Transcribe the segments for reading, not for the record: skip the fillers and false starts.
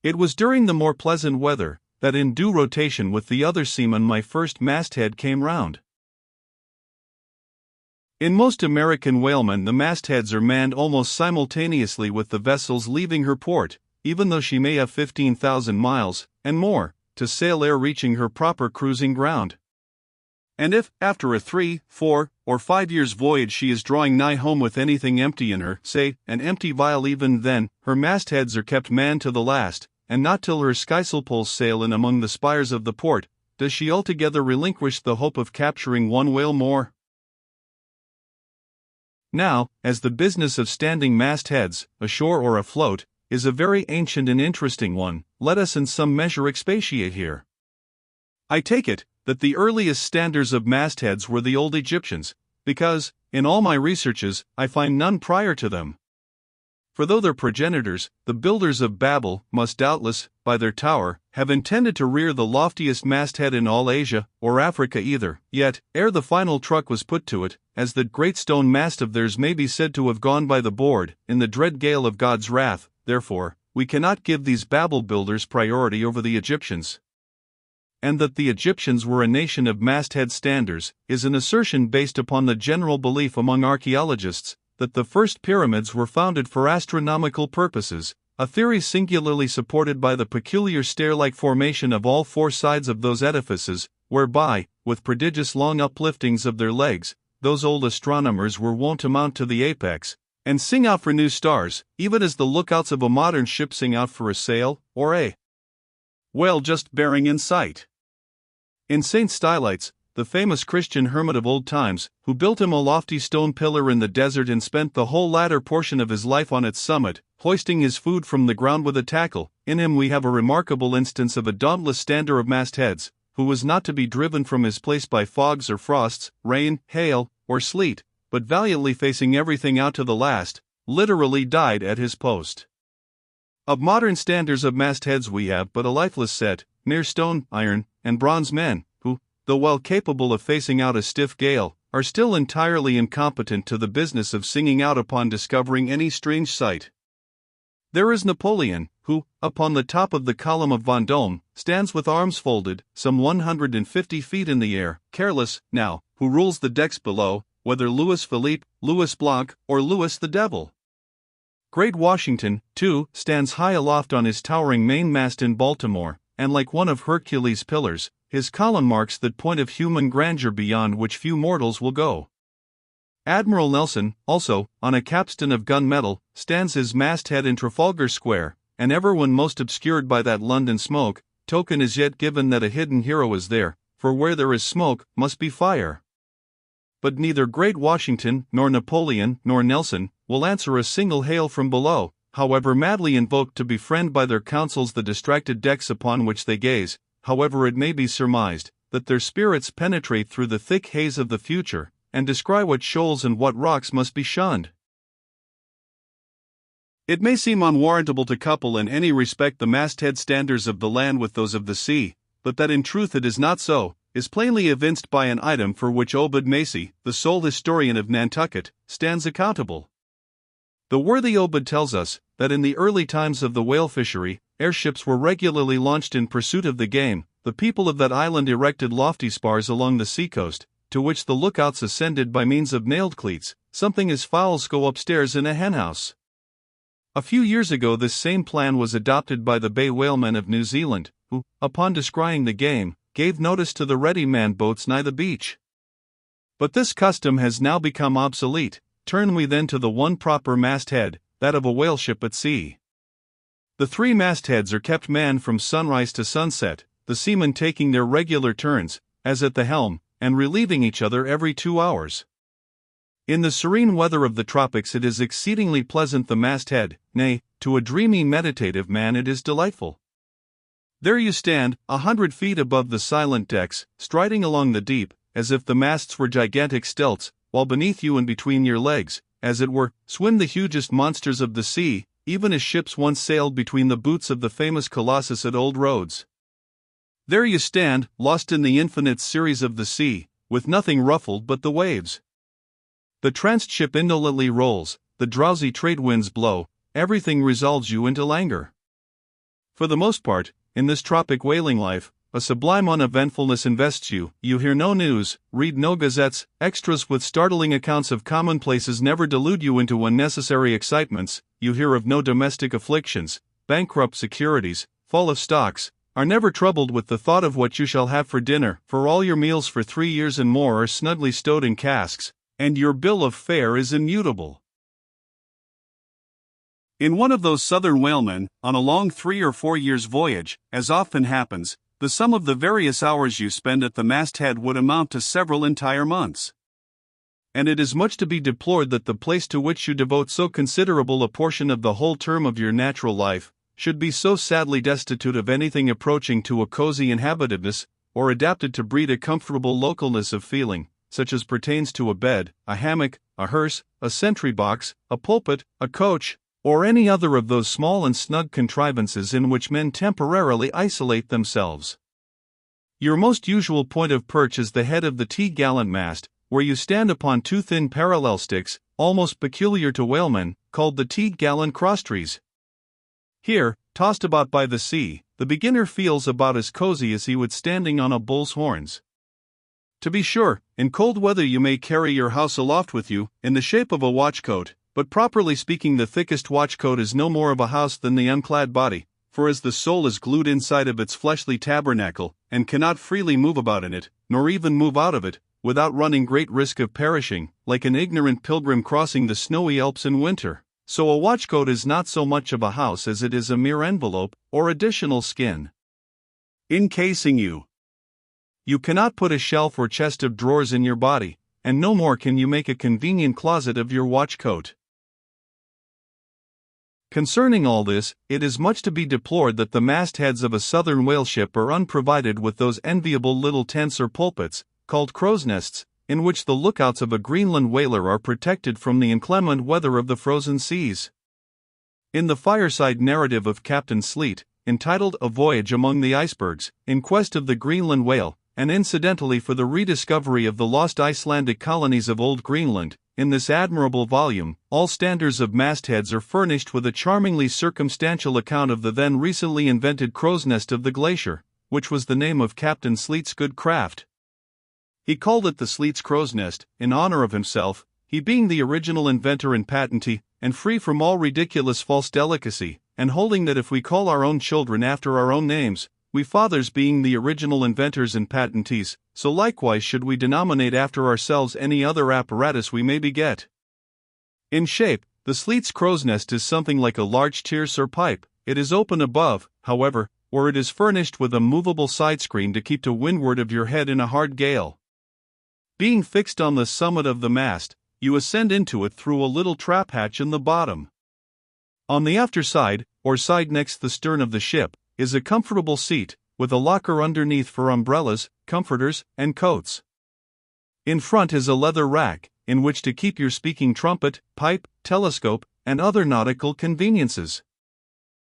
It was during the more pleasant weather, that in due rotation with the other seamen my first masthead came round. In most American whalemen the mastheads are manned almost simultaneously with the vessel's leaving her port, even though she may have 15,000 miles, and more, to sail ere reaching her proper cruising ground. And if, after a 3, 4, or 5 years' voyage she is drawing nigh home with anything empty in her, say, an empty vial, even then, her mastheads are kept manned to the last, and not till her skysail poles sail in among the spires of the port, does she altogether relinquish the hope of capturing one whale more. Now, as the business of standing mastheads, ashore or afloat, is a very ancient and interesting one, let us in some measure expatiate here. I take it that the earliest standers of mastheads were the old Egyptians, because, in all my researches, I find none prior to them. For though their progenitors, the builders of Babel, must doubtless, by their tower, have intended to rear the loftiest masthead in all Asia, or Africa either, yet, ere the final truck was put to it, as that great stone mast of theirs may be said to have gone by the board, in the dread gale of God's wrath, therefore, we cannot give these Babel builders priority over the Egyptians. And that the Egyptians were a nation of masthead standers, is an assertion based upon the general belief among archaeologists, that the first pyramids were founded for astronomical purposes, a theory singularly supported by the peculiar stair-like formation of all four sides of those edifices, whereby, with prodigious long upliftings of their legs, those old astronomers were wont to mount to the apex, and sing out for new stars, even as the lookouts of a modern ship sing out for a sail, or a whale just bearing in sight. In St. Stylites, the famous Christian hermit of old times, who built him a lofty stone pillar in the desert and spent the whole latter portion of his life on its summit, hoisting his food from the ground with a tackle, in him we have a remarkable instance of a dauntless stander of mastheads, who was not to be driven from his place by fogs or frosts, rain, hail, or sleet, but valiantly facing everything out to the last, literally died at his post. Of modern standers of mastheads we have but a lifeless set, mere stone, iron, and bronze men, who, though well capable of facing out a stiff gale, are still entirely incompetent to the business of singing out upon discovering any strange sight. There is Napoleon, who, upon the top of the column of Vendôme, stands with arms folded, some 150 feet in the air, careless, now, who rules the decks below, whether Louis Philippe, Louis Blanc, or Louis the Devil. Great Washington, too, stands high aloft on his towering mainmast in Baltimore, and like one of Hercules' pillars, his column marks that point of human grandeur beyond which few mortals will go. Admiral Nelson, also, on a capstan of gun-metal, stands his masthead in Trafalgar Square, and ever when most obscured by that London smoke, token is yet given that a hidden hero is there, for where there is smoke, must be fire. But neither great Washington, nor Napoleon, nor Nelson, will answer a single hail from below, however madly invoked to befriend by their counsels the distracted decks upon which they gaze, however it may be surmised, that their spirits penetrate through the thick haze of the future, and descry what shoals and what rocks must be shunned. It may seem unwarrantable to couple in any respect the masthead standards of the land with those of the sea, but that in truth it is not so, is plainly evinced by an item for which Obed Macy, the sole historian of Nantucket, stands accountable. The worthy Obed tells us that in the early times of the whale fishery, airships were regularly launched in pursuit of the game. The people of that island erected lofty spars along the seacoast, to which the lookouts ascended by means of nailed cleats, something as fowls go upstairs in a henhouse. A few years ago this same plan was adopted by the bay whalemen of New Zealand, who, upon descrying the game, gave notice to the ready-manned boats nigh the beach. But this custom has now become obsolete. Turn we then to the one proper masthead, that of a whaleship at sea. The three mastheads are kept manned from sunrise to sunset, the seamen taking their regular turns, as at the helm, and relieving each other every 2 hours. In the serene weather of the tropics it is exceedingly pleasant the masthead, nay, to a dreamy meditative man it is delightful. There you stand, 100 feet above the silent decks, striding along the deep, as if the masts were gigantic stilts, while beneath you and between your legs, as it were, swim the hugest monsters of the sea, even as ships once sailed between the boots of the famous Colossus at Old Rhodes. There you stand, lost in the infinite series of the sea, with nothing ruffled but the waves. The tranced ship indolently rolls, the drowsy trade winds blow, everything resolves you into languor. For the most part, in this tropic whaling life, a sublime uneventfulness invests you. You hear no news, read no gazettes, extras with startling accounts of commonplaces never delude you into unnecessary excitements, you hear of no domestic afflictions, bankrupt securities, fall of stocks, are never troubled with the thought of what you shall have for dinner, for all your meals for 3 years and more are snugly stowed in casks, and your bill of fare is immutable. In one of those southern whalemen, on a long 3 or 4 years' voyage, as often happens, the sum of the various hours you spend at the masthead would amount to several entire months. And it is much to be deplored that the place to which you devote so considerable a portion of the whole term of your natural life should be so sadly destitute of anything approaching to a cozy inhabitedness, or adapted to breed a comfortable localness of feeling, such as pertains to a bed, a hammock, a hearse, a sentry box, a pulpit, a coach, or any other of those small and snug contrivances in which men temporarily isolate themselves. Your most usual point of perch is the head of the T-gallant mast, where you stand upon 2 thin parallel sticks, almost peculiar to whalemen, called the T-gallant crosstrees. Here, tossed about by the sea, the beginner feels about as cozy as he would standing on a bull's horns. To be sure, in cold weather you may carry your house aloft with you, in the shape of a watchcoat, but properly speaking the thickest watchcoat is no more of a house than the unclad body, for as the soul is glued inside of its fleshly tabernacle, and cannot freely move about in it, nor even move out of it, without running great risk of perishing, like an ignorant pilgrim crossing the snowy Alps in winter, so a watchcoat is not so much of a house as it is a mere envelope, or additional skin, encasing you. You cannot put a shelf or chest of drawers in your body, and no more can you make a convenient closet of your watchcoat. Concerning all this, it is much to be deplored that the mastheads of a southern whale ship are unprovided with those enviable little tents or pulpits, called crow's nests, in which the lookouts of a Greenland whaler are protected from the inclement weather of the frozen seas. In the fireside narrative of Captain Sleet, entitled A Voyage Among the Icebergs, in quest of the Greenland whale, and incidentally for the rediscovery of the lost Icelandic colonies of Old Greenland, in this admirable volume, all standers of mastheads are furnished with a charmingly circumstantial account of the then recently invented crow's nest of the Glacier, which was the name of Captain Sleet's good craft. He called it the Sleet's crow's nest, in honor of himself, he being the original inventor and patentee, and free from all ridiculous false delicacy, and holding that if we call our own children after our own names, we fathers being the original inventors and patentees, so likewise should we denominate after ourselves any other apparatus we may beget. In shape, the Sleet's crow's nest is something like a large tierce or pipe. It is open above, however, or it is furnished with a movable side screen to keep to windward of your head in a hard gale. Being fixed on the summit of the mast, you ascend into it through a little trap hatch in the bottom. On the after side, or side next the stern of the ship, is a comfortable seat, with a locker underneath for umbrellas, comforters, and coats. In front is a leather rack, in which to keep your speaking trumpet, pipe, telescope, and other nautical conveniences.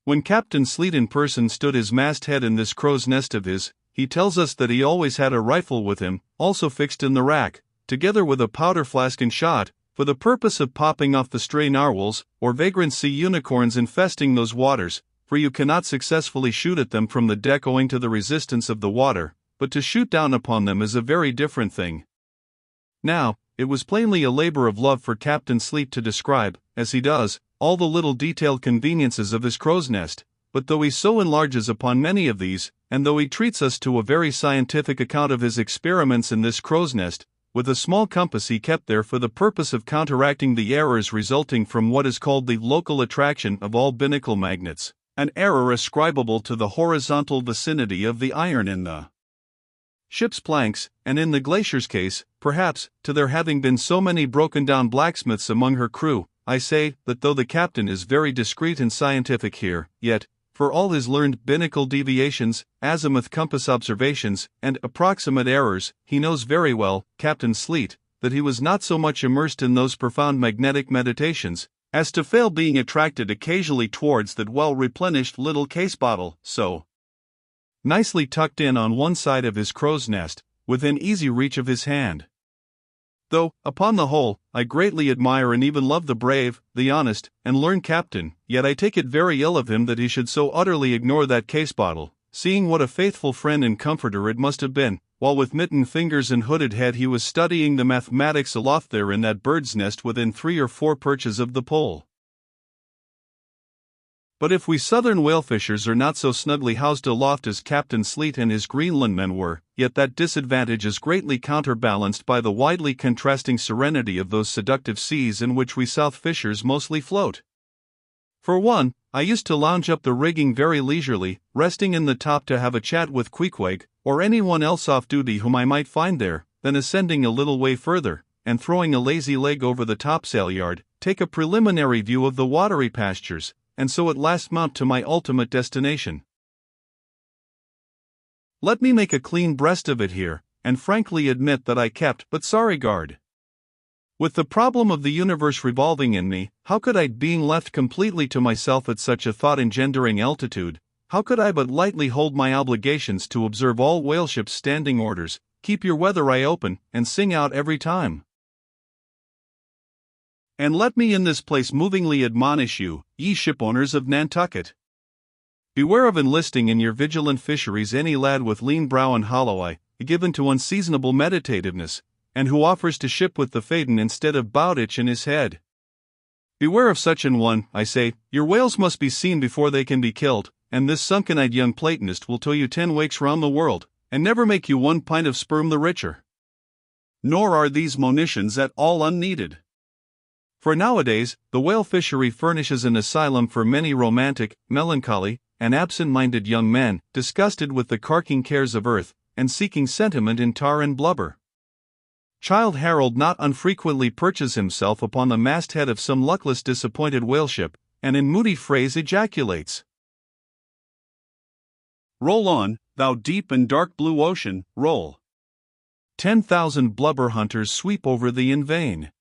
When Captain Sleet in person stood his masthead in this crow's nest of his, he tells us that he always had a rifle with him, also fixed in the rack, together with a powder flask and shot, for the purpose of popping off the stray narwhals, or vagrant sea unicorns infesting those waters, for you cannot successfully shoot at them from the deck owing to the resistance of the water, but to shoot down upon them is a very different thing. Now, it was plainly a labor of love for Captain Sleet to describe, as he does, all the little detailed conveniences of his crow's nest, but though he so enlarges upon many of these, and though he treats us to a very scientific account of his experiments in this crow's nest, with a small compass he kept there for the purpose of counteracting the errors resulting from what is called the local attraction of all binnacle magnets, an error ascribable to the horizontal vicinity of the iron in the ship's planks, and in the Glacier's case, perhaps, to there having been so many broken-down blacksmiths among her crew. I say that though the captain is very discreet and scientific here, yet, for all his learned binnacle deviations, azimuth compass observations, and approximate errors, he knows very well, Captain Sleet, that he was not so much immersed in those profound magnetic meditations, as to fail being attracted occasionally towards that well-replenished little case bottle, so nicely tucked in on one side of his crow's nest, within easy reach of his hand. Though, upon the whole, I greatly admire and even love the brave, the honest, and learned captain, yet I take it very ill of him that he should so utterly ignore that case bottle, seeing what a faithful friend and comforter it must have been, while with mittened fingers and hooded head he was studying the mathematics aloft there in that bird's nest within 3 or 4 perches of the pole. But if we southern whalefishers are not so snugly housed aloft as Captain Sleet and his Greenland men were, yet that disadvantage is greatly counterbalanced by the widely contrasting serenity of those seductive seas in which we south fishers mostly float. For one, I used to lounge up the rigging very leisurely, resting in the top to have a chat with Queequeg, or anyone else off duty whom I might find there, then ascending a little way further, and throwing a lazy leg over the topsail yard, take a preliminary view of the watery pastures, and so at last mount to my ultimate destination. Let me make a clean breast of it here, and frankly admit that I kept but sorry guard. With the problem of the universe revolving in me, how could I, being left completely to myself at such a thought-engendering altitude, how could I but lightly hold my obligations to observe all whaleships' standing orders, keep your weather eye open, and sing out every time? And let me in this place movingly admonish you, ye shipowners of Nantucket. Beware of enlisting in your vigilant fisheries any lad with lean brow and hollow eye, given to unseasonable meditativeness, and who offers to ship with the Phaeton instead of Bowditch in his head. Beware of such an one, I say. Your whales must be seen before they can be killed, and this sunken-eyed young Platonist will tow you 10 wakes round the world, and never make you 1 pint of sperm the richer. Nor are these monitions at all unneeded. For nowadays, the whale fishery furnishes an asylum for many romantic, melancholy, and absent-minded young men, disgusted with the carking cares of earth, and seeking sentiment in tar and blubber. Childe Harold not unfrequently perches himself upon the masthead of some luckless disappointed whaleship, and in moody phrase ejaculates, "Roll on, thou deep and dark blue ocean, roll. 10,000 blubber hunters sweep over thee in vain."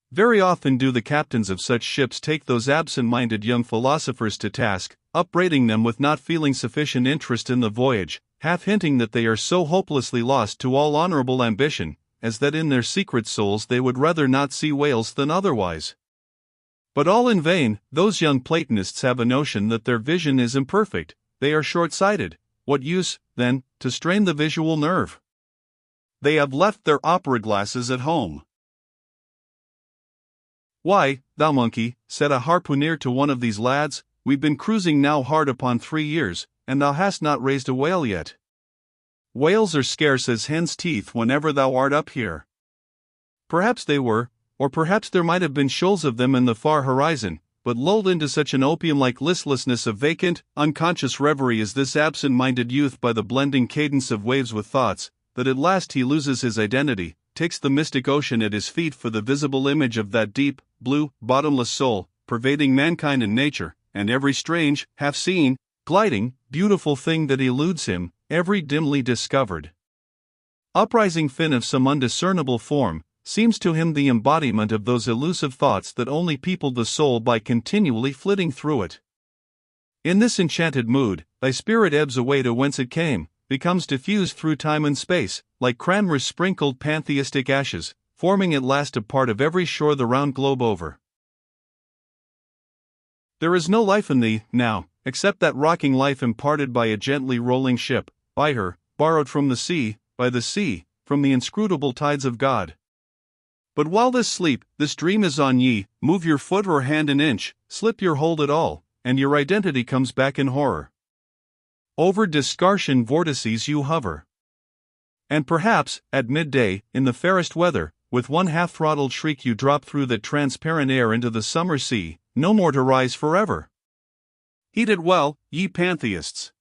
Very often do the captains of such ships take those absent-minded young philosophers to task, upbraiding them with not feeling sufficient interest in the voyage, half hinting that they are so hopelessly lost to all honorable ambition, as that in their secret souls they would rather not see whales than otherwise. But all in vain. Those young Platonists have a notion that their vision is imperfect, they are short-sighted. What use, then, to strain the visual nerve? They have left their opera glasses at home. "Why, thou monkey," said a harpooner to one of these lads, "we've been cruising now hard upon 3 years, and thou hast not raised a whale yet. Whales are scarce as hen's teeth whenever thou art up here." Perhaps they were, or perhaps there might have been shoals of them in the far horizon, but lulled into such an opium-like listlessness of vacant, unconscious reverie is this absent-minded youth by the blending cadence of waves with thoughts, that at last he loses his identity, takes the mystic ocean at his feet for the visible image of that deep, blue, bottomless soul, pervading mankind and nature, and every strange, half-seen, gliding, beautiful thing that eludes him, every dimly discovered uprising fin of some undiscernible form, seems to him the embodiment of those elusive thoughts that only peopled the soul by continually flitting through it. In this enchanted mood, thy spirit ebbs away to whence it came, becomes diffused through time and space, like Cranmer's sprinkled pantheistic ashes, forming at last a part of every shore the round globe over. There is no life in thee, now, except that rocking life imparted by a gently rolling ship, by her, borrowed from the sea, by the sea, from the inscrutable tides of God. But while this sleep, this dream is on ye, move your foot or hand an inch, slip your hold at all, and your identity comes back in horror. Over Discartian vortices you hover. And perhaps, at midday, in the fairest weather, with one half-throttled shriek you drop through that transparent air into the summer sea, no more to rise forever. Heed it well, ye pantheists.